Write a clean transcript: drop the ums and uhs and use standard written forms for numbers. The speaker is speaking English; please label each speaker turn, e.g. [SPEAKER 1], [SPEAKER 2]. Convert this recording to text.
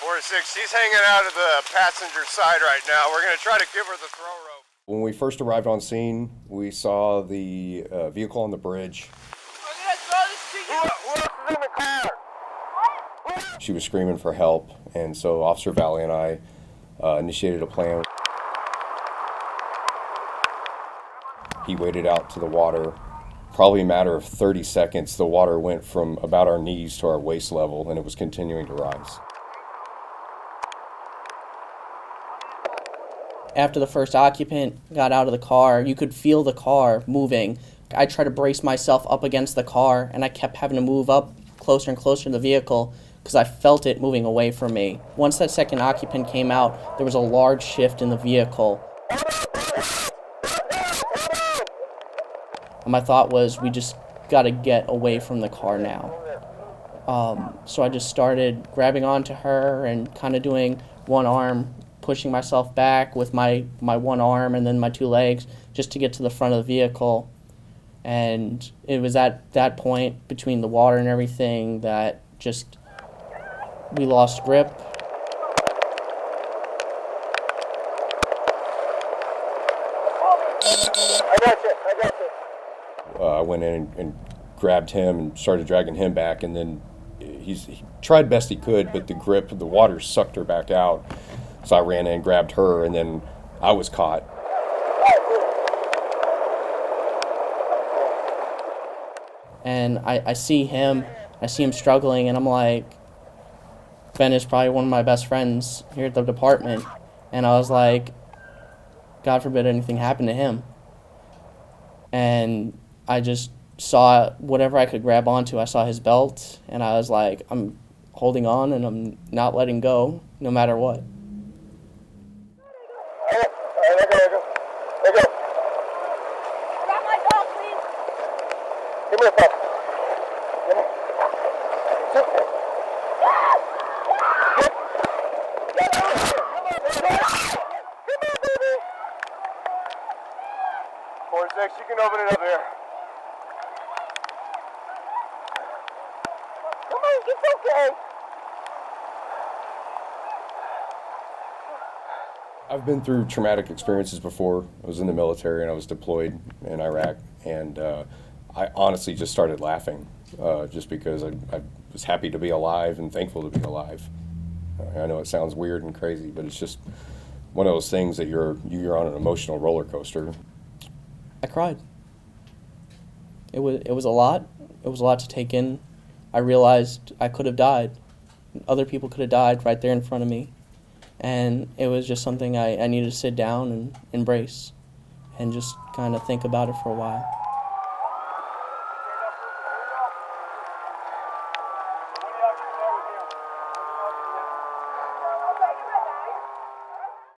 [SPEAKER 1] 4-6, she's hanging out of the passenger side right now. We're going to try to give her the throw rope. When we first arrived on scene, we saw the vehicle on the bridge.
[SPEAKER 2] I'm going to throw this to you.
[SPEAKER 1] Who else is in the car? She was screaming for help, and so Officer Valley and I initiated a plan. He waded out to the water. Probably a matter of 30 seconds, the water went from about our knees to our waist level, and it was continuing to rise.
[SPEAKER 3] After the first occupant got out of the car, you could feel the car moving. I tried to brace myself up against the car, and I kept having to move up closer and closer to the vehicle because I felt it moving away from me. Once that second occupant came out, there was a large shift in the vehicle. And my thought was, we just got to get away from the car now. So I just started grabbing onto her and kind of doing one arm, pushing myself back with my one arm and then my two legs just to get to the front of the vehicle. And it was at that point, between the water and everything, that just we lost grip.
[SPEAKER 1] I went in and grabbed him and started dragging him back, and then he tried best he could, but the grip of the water sucked her back out. So I ran in and grabbed her, and then I was caught.
[SPEAKER 3] And I see him struggling, and I'm like, Ben is probably one of my best friends here at the department. And I was like, God forbid anything happened to him. And I just saw whatever I could grab onto. I saw his belt, and I was like, I'm holding on, and I'm not letting go, no matter what.
[SPEAKER 2] Grab my dog, please.
[SPEAKER 1] Give me a pup. You can open it up here. Come on, it's okay. I've been through traumatic experiences before. I was in the military and I was deployed in Iraq, and I honestly just started laughing just because I was happy to be alive and thankful to be alive. I know it sounds weird and crazy, but it's just one of those things that you're on an emotional roller coaster.
[SPEAKER 3] I cried. It was a lot. It was a lot to take in. I realized I could have died. Other people could have died right there in front of me. And it was just something I needed to sit down and embrace and just kind of think about it for a while.